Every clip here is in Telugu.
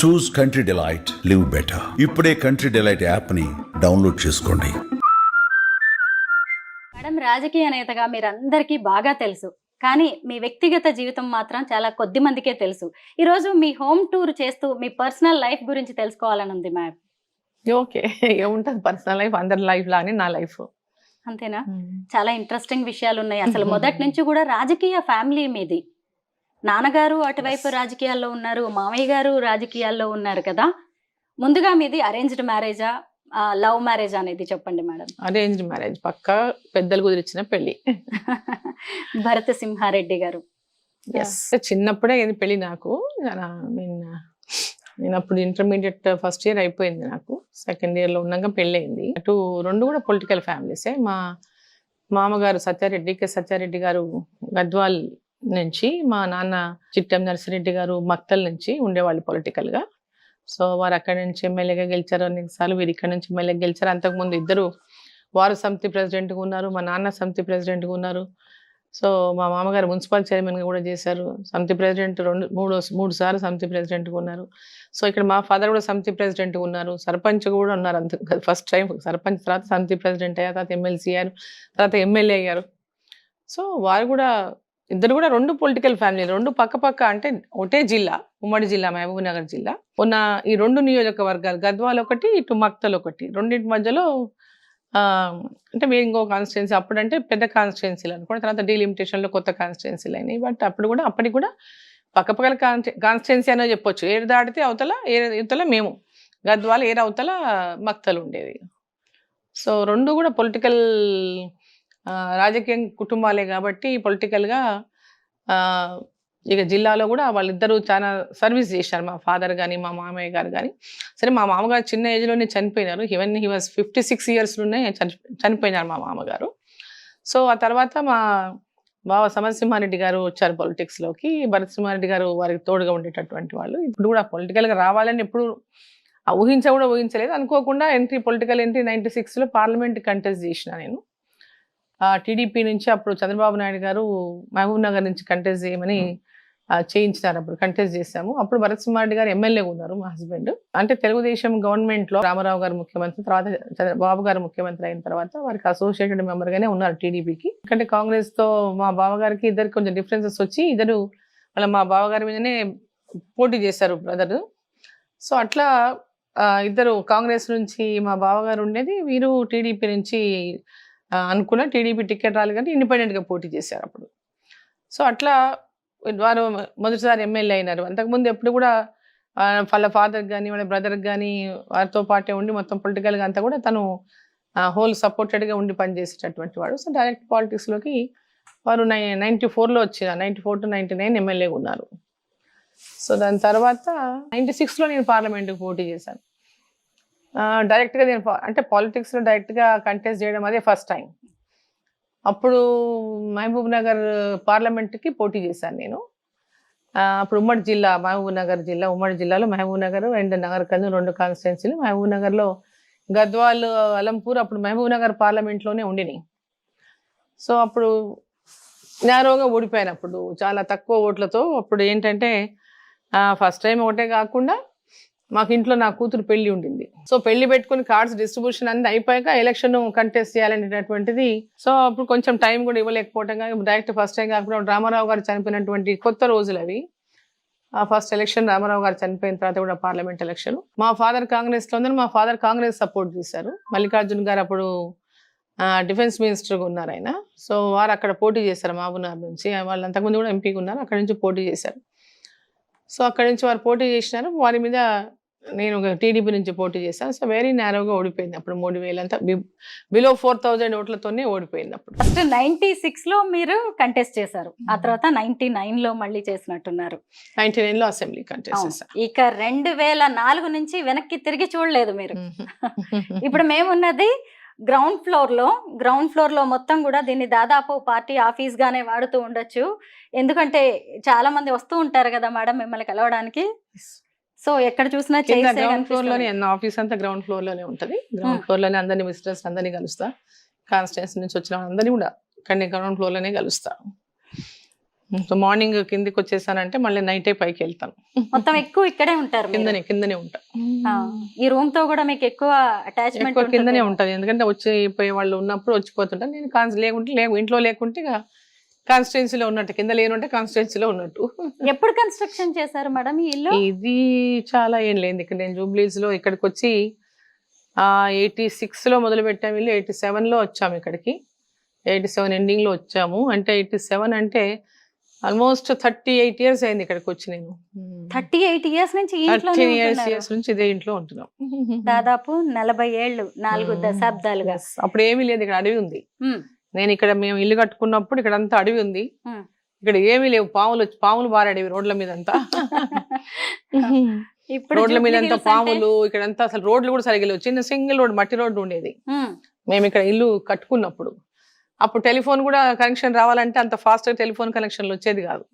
చూస్ కంట్రీ డిలైట్, లివ్ బెటర్. ఇప్పుడే కంట్రీ డిలైట్ యాప్ని డౌన్లోడ్ చేసుకోండి. మేడం, రాజకీయ నేతగా మీరందరికీ బాగా తెలుసు, కానీ మీ వ్యక్తిగత జీవితం మాత్రం చాలా కొద్ది మందికే తెలుసు. ఈరోజు మీ హోమ్ టూర్ చేస్తూ మీ పర్సనల్ లైఫ్ గురించి తెలుసుకోవాలని ఉంది మ్యామ్. ఓకే. ఏముంటది పర్సనల్ లైఫ్, అందరి లైఫ్ లానే నా లైఫ్. అంతేనా? చాలా ఇంట్రెస్టింగ్ విషయాలు ఉన్నాయి. అసలు మొదటి నుంచి కూడా రాజకీయ ఫ్యామిలీ మీది. నాన్నగారు అటువైపు రాజకీయాల్లో ఉన్నారు, మామయ్య గారు రాజకీయాల్లో ఉన్నారు కదా. ముందుగా మీది అరేంజ్డ్ మ్యారేజా, లవ్ మ్యారేజ్ అనేది చెప్పండి మేడం. అరేంజ్డ్ మ్యారేజ్, పక్కా పెద్దలు కుదిరిచిన పెళ్లి. భరత సింహారెడ్డి గారు. చిన్నప్పుడే అయింది పెళ్లి నాకు. నేను అప్పుడు ఇంటర్మీడియట్ ఫస్ట్ ఇయర్ అయిపోయింది నాకు. సెకండ్ ఇయర్ లో ఉన్నాక పెళ్లి అయింది. అటు రెండు కూడా పొలిటికల్ ఫ్యామిలీసే. మా మామగారు సత్యారెడ్డి గారు గద్వాల్ నుంచి, మా నాన్న చిట్టెం నర్సిరెడ్డి గారు మక్తల్ నుంచి ఉండేవాళ్ళు పొలిటికల్ గా. సో వారు అక్కడి నుంచి ఎమ్మెల్యేగా గెలిచారు అనేకసార్లు, వీరు ఇక్కడ నుంచి ఎమ్మెల్యేగా గెలిచారు. అంతకుముందు ఇద్దరు, వారు సమితి ప్రెసిడెంట్గా ఉన్నారు, మా నాన్న సమితి ప్రెసిడెంట్గా ఉన్నారు. సో మా మామగారు మున్సిపల్ చైర్మన్గా కూడా చేశారు. సమితి ప్రెసిడెంట్ మూడు సార్లు సమితి ప్రెసిడెంట్గా ఉన్నారు. సో ఇక్కడ మా ఫాదర్ కూడా సమితి ప్రెసిడెంట్గా ఉన్నారు, సర్పంచ్ కూడా ఉన్నారు. అంత ఫస్ట్ టైం సర్పంచ్, తర్వాత సమితి ప్రెసిడెంట్ అయ్యారు, తర్వాత ఎమ్మెల్సీ అయ్యారు, తర్వాత ఎమ్మెల్యే అయ్యారు. సో వారు కూడా, ఇద్దరు కూడా రెండు పొలిటికల్ ఫ్యామిలీ, రెండు పక్క అంటే ఒకటే జిల్లా, ఉమ్మడి జిల్లా మహబూబ్ నగర్ జిల్లా ఉన్న ఈ రెండు నియోజకవర్గాలు, గద్వాల్ ఒకటి, ఇటు మక్తల్ ఒకటి, రెండింటి మధ్యలో అంటే మీరు ఇంకో కాన్స్టిట్యున్సీ, అప్పుడంటే పెద్ద కాన్స్టిట్యున్సీలు అనుకోండి, తర్వాత డీలిమిటేషన్లో కొత్త కాన్స్టిట్యున్సీలు అయినాయి. బట్ అప్పటికి కూడా పక్కపక్కల కాన్స్టిట్యున్సీ అనేది చెప్పొచ్చు. ఏరు దాటితే అవతల మేము, గద్వాల్ ఏరు అవతల మక్తల్ ఉండేది. సో రెండు కూడా పొలిటికల్ రాజకీయ కుటుంబాలే కాబట్టి పొలిటికల్గా ఇక జిల్లాలో కూడా వాళ్ళిద్దరూ చాలా సర్వీస్ చేశారు, మా ఫాదర్ కానీ మా మామయ్య గారు కానీ. సరే, మా మామగారు చిన్న ఏజ్లోనే చనిపోయినారు. హీ వాజ్ 56 ఇయర్స్లోనే చనిపోయినారు మా మామగారు. సో ఆ తర్వాత మా బావ సమరసింహారెడ్డి గారు వచ్చారు పొలిటిక్స్లోకి. భరత సింహారెడ్డి గారు వారికి తోడుగా ఉండేటటువంటి వాళ్ళు. ఇప్పుడు కూడా పొలిటికల్గా రావాలని ఎప్పుడు ఊహించలేదు. అనుకోకుండా పొలిటికల్ ఎంట్రీ 96లో పార్లమెంట్ కంటెస్ట్ చేసిన నేను. టీడీపీ నుంచి అప్పుడు చంద్రబాబు నాయుడు గారు మహబూబ్ నగర్ నుంచి కంటెస్ట్ చేయమని చేయించినారు. అప్పుడు కంటెస్ట్ చేశాము. అప్పుడు భరత్ సింహారెడ్డి గారు ఎమ్మెల్యేగా ఉన్నారు, మా హస్బెండ్. అంటే తెలుగుదేశం గవర్నమెంట్లో రామారావు గారు ముఖ్యమంత్రి, తర్వాత బాబు గారు ముఖ్యమంత్రి అయిన తర్వాత వారికి అసోసియేటెడ్ మెంబర్ గానే ఉన్నారు టీడీపీకి. ఎందుకంటే కాంగ్రెస్ తో మా బావగారికి ఇద్దరికి కొంచెం డిఫరెన్సెస్ వచ్చి ఇద్దరు మా బావగారి మీదనే పోటీ చేశారు బ్రదర్. సో అట్లా ఇద్దరు కాంగ్రెస్ నుంచి మా బావగారు ఉండేది, వీరు టీడీపీ నుంచి అనుకున్న టీడీపీ టికెట్ రాలేదు కానీ ఇండిపెండెంట్గా పోటీ చేశారు అప్పుడు. సో అట్లా వారు మొదటిసారి ఎమ్మెల్యే అయినారు. అంతకుముందు ఎప్పుడు కూడా వాళ్ళ ఫాదర్కి కానీ వాళ్ళ బ్రదర్కి కానీ వారితో పాటే ఉండి మొత్తం పొలిటికల్గా అంతా కూడా తను హోల్ సపోర్టెడ్గా ఉండి పనిచేసేటటువంటి వాడు. సో డైరెక్ట్ పాలిటిక్స్లోకి వారు 94లో వచ్చిన 94 to 99 ఎమ్మెల్యేగా ఉన్నారు. సో దాని తర్వాత 96లో నేను పార్లమెంట్కి పోటీ చేశాను. డైరెక్ట్గా నేను అంటే పాలిటిక్స్లో డైరెక్ట్గా కంటెస్ట్ చేయడం అదే ఫస్ట్ టైం. అప్పుడు మహబూబ్ నగర్ పార్లమెంట్కి పోటీ చేశాను నేను. అప్పుడు ఉమ్మడి జిల్లా ఉమ్మడి జిల్లాలో మహబూబ్ నగర్ అండ్ నగర్ కర్నూలు రెండు కాన్స్టిట్యున్సీలు. మహబూబ్ నగర్లో గద్వాల్, అలంపూర్ అప్పుడు మహబూబ్ నగర్ పార్లమెంట్లోనే ఉండినాయి. సో అప్పుడు నేరోగా ఓడిపోయాను, అప్పుడు చాలా తక్కువ ఓట్లతో. అప్పుడు ఏంటంటే ఫస్ట్ టైం ఒకటే కాకుండా మాకు ఇంట్లో నా కూతురు పెళ్లి ఉండింది. సో పెళ్లి పెట్టుకుని కార్డ్స్ డిస్ట్రిబ్యూషన్ అన్ని అయిపోయాక ఎలక్షన్ కంటెస్ట్ చేయాలనేటటువంటిది. సో అప్పుడు కొంచెం టైం కూడా ఇవ్వలేకపోవటం, డైరెక్ట్ ఫస్ట్ టైం కాకుండా రామారావు గారు చనిపోయినటువంటి కొత్త రోజులు అవి. ఫస్ట్ ఎలక్షన్ రామారావు గారు చనిపోయిన తర్వాత కూడా పార్లమెంట్ ఎలక్షన్. మా ఫాదర్ కాంగ్రెస్లో ఉందని మా ఫాదర్ కాంగ్రెస్ సపోర్ట్ చేశారు. మల్లికార్జున్ గారు అప్పుడు డిఫెన్స్ మినిస్టర్గా ఉన్నారు ఆయన. సో వారు అక్కడ పోటీ చేశారు మహబూబ్నగర్ నుంచి. వాళ్ళు అంతకుముందు కూడా ఎంపీగా ఉన్నారు, అక్కడి నుంచి పోటీ చేశారు. సో అక్కడి నుంచి వారు పోటీ చేసినారు. వారి మీద నేను టీడీపీ నుంచి పోటీ చేశాను. సో వెరీ నేరోగా ఓడిపోయింది. అప్పుడు 3000 అంతా బిలో 4000 ఓట్లతోనే ఓడిపోయింది. అప్పుడు ఫస్ట్ 96లో మీరు కంటెస్ట్ చేశారు, ఆ తర్వాత 99లో మళ్ళీ చేసినట్టున్నారు. 99లో అసెంబ్లీ కంటెస్ట్ చేశాను. ఇక 2004 నుంచి వెనక్కి తిరిగి చూడలేదు మీరు. ఇప్పుడు మేమున్నది గ్రౌండ్ ఫ్లోర్ లో మొత్తం కూడా దీన్ని దాదాపు పార్టీ ఆఫీస్ గానే వాడుతూ ఉండొచ్చు. ఎందుకంటే చాలా మంది వస్తూ ఉంటారు కదా మేడం మిమ్మల్ని కలవడానికి. సో ఎక్కడ చూసినా గ్రౌండ్ ఫ్లోర్ లోనే, ఆఫీస్ అంతా గ్రౌండ్ ఫ్లోర్ లోనే ఉంటది. గ్రౌండ్ ఫ్లోర్ లోనే అందరినీ విజిటర్స్ అందరినీ కలుస్తా. కాన్స్టిట్యున్సీ నుంచి వచ్చిన అందరినీ కూడా కానీ గ్రౌండ్ ఫ్లోర్ లోనే కలుస్తా. సో మార్నింగ్ కిందికి వచ్చేసానంటే మళ్ళీ నైటే పైకి వెళ్తాను. మొత్తం ఎక్కువ ఇక్కడే ఉంటారు మీరు. కిందనే ఉంటా. ఈ రూమ్ తో కూడా మీకు ఎక్కువ అటాచ్మెంట్ ఎక్కువ కిందనే ఉంటది, ఎందుకంటే వచ్చిపోయే వాళ్ళు ఉన్నప్పుడు వచ్చిపోతుంటా. నేను ఇంట్లో లేకుంటే ఇక కాన్స్టిట్యున్సీలో ఉన్నట్టు, కింద లేనుంటే కాన్స్టిట్యున్సీలో ఉన్నట్టు. ఎప్పుడు కన్స్ట్రక్షన్ చేశారు మేడం ఈ ఇల్లు? ఇది చాలా ఏం లేదు. ఇక్కడ నేను జూబ్లీస్ లో ఇక్కడికి వచ్చి 86 లో మొదలు పెట్టాము ఇల్లు. 87 లో వచ్చాము ఇక్కడికి. 87 ఎండింగ్ లో వచ్చాము. అంటే 87 అంటే ఆల్మోస్ట్ 38 years అయింది ఇక్కడికి వచ్చి. నేను 38 years నుంచి ఈ ఇంట్లోనే 30 ఉంటున్నారు. years నుంచి ఇదే ఇంట్లో ఉంటున్నాం. దాదాపు 40 ఏళ్ళు, 4 దశాబ్దాలుగా. అప్పుడు ఏమీ లేదు, ఇక్కడ అడవి ఉంది. నేను ఇక్కడ మేము ఇల్లు కట్టుకున్నప్పుడు ఇక్కడ అంతా అడవి ఉంది. ఇక్కడ ఏమీ లేవు, పాములు బారడేవి రోడ్ల మీద అంతా. ఇప్పుడు రోడ్ల మీద అంతా జూబ్లీ హిల్స్ పాములు, ఇక్కడంతా అసలు రోడ్లు కూడా సరిగ్గా లేవు. చిన్న సింగిల్ రోడ్, మట్టి రోడ్డు ఉండేది మేము ఇక్కడ ఇల్లు కట్టుకున్నప్పుడు. అప్పుడు టెలిఫోన్ కూడా కనెక్షన్ రావాలంటే అంత ఫాస్ట్ గా టెలిఫోన్ కనెక్షన్లు వచ్చేది కాదు.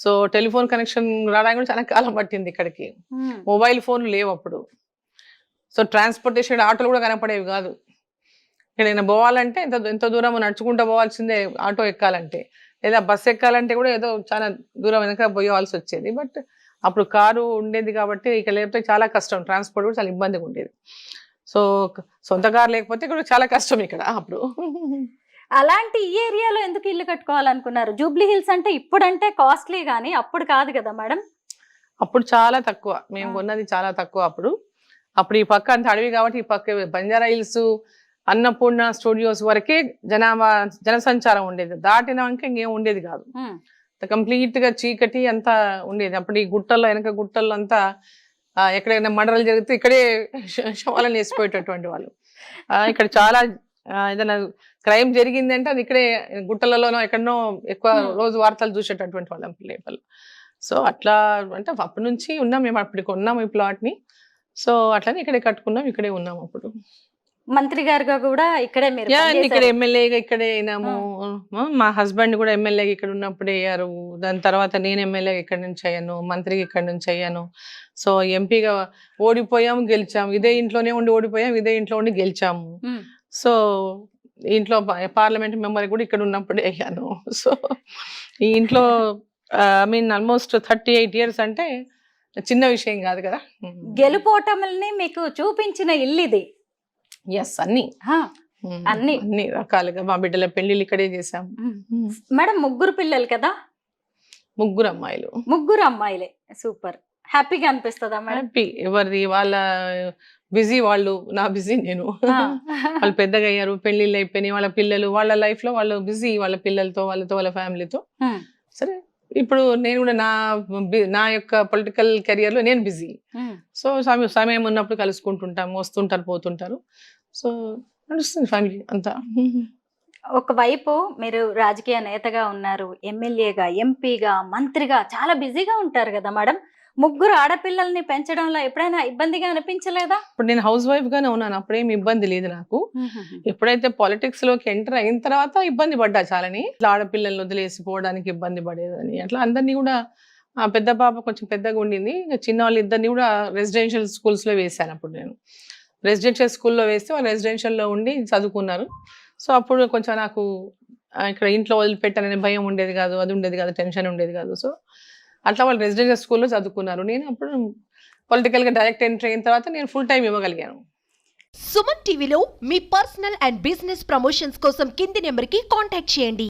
సో టెలిఫోన్ కనెక్షన్ రావడానికి కూడా చాలా కాలం పట్టింది ఇక్కడికి. మొబైల్ ఫోన్లు లేవు అప్పుడు. సో ట్రాన్స్పోర్టేషన్ ఆటోలు కూడా కనపడేవి కాదు. ఎక్కడైనా పోవాలంటే ఎంత దూరం నడుచుకుంటూ పోవాల్సిందే ఆటో ఎక్కాలంటే, లేదా బస్సు ఎక్కాలంటే కూడా ఏదో చాలా దూరం వెనక పోయేవాల్సి వచ్చేది. బట్ అప్పుడు కారు ఉండేది కాబట్టి ఇక లేకపోతే చాలా కష్టం, ట్రాన్స్పోర్ట్ కూడా చాలా ఇబ్బందిగా ఉండేది. సో సొంత కారు లేకపోతే కూడా చాలా కష్టం ఇక్కడ అప్పుడు. అలాంటి ఈ ఏరియాలో ఎందుకు ఇల్లు కట్టుకోవాలనుకున్నారు? జూబ్లీ హిల్స్ అంటే ఇప్పుడంటే కాస్ట్లీ గానీ అప్పుడు కాదు కదా మేడం? అప్పుడు చాలా తక్కువ, మేము కొన్నది చాలా తక్కువ అప్పుడు ఈ పక్క అంత అడవి కాబట్టి ఈ పక్క బంజారా హిల్స్, అన్నపూర్ణ స్టూడియోస్ వరకే జనసంచారం ఉండేది. దాటినాక ఇంకేం ఉండేది కాదు. కంప్లీట్ గా చీకటి అంతా ఉండేది. అప్పుడు ఈ గుట్టల్లో, వెనక గుట్టల్లో అంతా ఎక్కడైనా మర్డర్లు జరిగితే ఇక్కడే శవాలను వేసిపోయేటటువంటి వాళ్ళు. ఇక్కడ చాలా ఏదైనా క్రైమ్ జరిగింది అంటే అది ఇక్కడే గుట్టలలోనో ఎక్కడనో ఎక్కువ రోజు వార్తలు చూసేటటువంటి వాళ్ళం లేపల్. సో అట్లా అంటే అప్పటి నుంచి ఉన్నాం మేము. అప్పటికి కొన్నాము ఈ ప్లాట్ ని. సో అట్లనే ఇక్కడే కట్టుకున్నాం, ఇక్కడే ఉన్నాం. అప్పుడు మంత్రి గారుగా కూడా ఇక్కడే మీరు ఇక్కడ ఎమ్మెల్యేగా ఇక్కడే అయినాము. మా హస్బెండ్ కూడా ఎమ్మెల్యేగా ఇక్కడ ఉన్నప్పుడే అయ్యారు. దాని తర్వాత నేను ఎమ్మెల్యేగా ఇక్కడ నుంచి అయ్యాను, మంత్రికి ఇక్కడ నుంచి అయ్యాను. సో ఎంపీగా ఓడిపోయాము, గెలిచాము. ఇదే ఇంట్లోనే ఉండి ఓడిపోయాము, ఇదే ఇంట్లో ఉండి గెలిచాము. సో ఇంట్లో పార్లమెంట్ మెంబర్ కూడా ఇక్కడ ఉన్నప్పుడే అయ్యాను. సో ఈ ఇంట్లో ఆల్మోస్ట్ 38 years అంటే చిన్న విషయం కాదు కదా. గెలుపోటముల్ని మీకు చూపించిన ఇల్లు ఇది. ఎస్, అన్ని రకాలుగా మా బిడ్డల పెళ్లిళ్ళు ఇక్కడే చేసాం. మేడం ముగ్గురు పిల్లలు కదా? ముగ్గురు అమ్మాయిలు. ముగ్గురు అమ్మాయిలే, సూపర్. హ్యాపీగా అనిపిస్తుందా మేడం? హ్యాపీ. ఎవరిది వాళ్ళ బిజీ, వాళ్ళు నా బిజీ నేను. వాళ్ళు పెద్దగా అయ్యారు, పెళ్లిళ్ళు అయిపోయినాయి, వాళ్ళ పిల్లలు వాళ్ళ లైఫ్ లో వాళ్ళు బిజీ, వాళ్ళ పిల్లలతో, వాళ్ళ ఫ్యామిలీతో. సరే, ఇప్పుడు నేను కూడా నా యొక్క పొలిటికల్ కెరియర్ లో నేను బిజీ. సో సమయం ఉన్నప్పుడు కలుసుకుంటుంటాము, వస్తుంటారు, పోతుంటారు. సో నడుస్తుంది ఫ్యామిలీ అంతా. ఒకవైపు మీరు రాజకీయ నేతగా ఉన్నారు, ఎమ్మెల్యేగా, ఎంపీగా, మంత్రిగా చాలా బిజీగా ఉంటారు కదా మేడం. ముగ్గురు ఆడపిల్లల్ని పెంచడంలో ఎప్పుడైనా ఇబ్బందిగా అనిపించలేదా? ఇప్పుడు నేను హౌస్ వైఫ్ గానే ఉన్నాను, అప్పుడేం ఇబ్బంది లేదు నాకు. ఎప్పుడైతే పాలిటిక్స్ లోకి ఎంటర్ అయిన తర్వాత ఇబ్బంది పడ్డా చాలని. ఆడపిల్లల్ని వదిలేసిపోవడానికి ఇబ్బంది పడేదని అట్లా అందరినీ కూడా. పెద్ద పాప కొంచెం పెద్దగా ఉండింది, చిన్న వాళ్ళు ఇద్దరిని కూడా రెసిడెన్షియల్ స్కూల్స్ లో వేసాను. అప్పుడు నేను రెసిడెన్షియల్ స్కూల్లో వేస్తే వాళ్ళు రెసిడెన్షియల్లో ఉండి చదువుకున్నారు. సో అప్పుడు కొంచెం నాకు ఇక్కడ ఇంట్లో వదిలిపెట్టాననే భయం ఉండేది కాదు, అది ఉండేది కాదు, టెన్షన్ ఉండేది కాదు. సో అట్లా వాళ్ళు రెసిడెన్షియల్ స్కూల్లో చదువుకున్నారు. నేను అప్పుడు పొలిటికల్ గా డైరెక్ట్ ఎంట్రీ అయిన తర్వాత నేను ఫుల్ టైం ఇవ్వగలిగాను. సుమన్ టీవీలో మీ పర్సనల్ అండ్ బిజినెస్ ప్రమోషన్స్ కోసం కింది నెంబర్కి కాంటాక్ట్ చేయండి.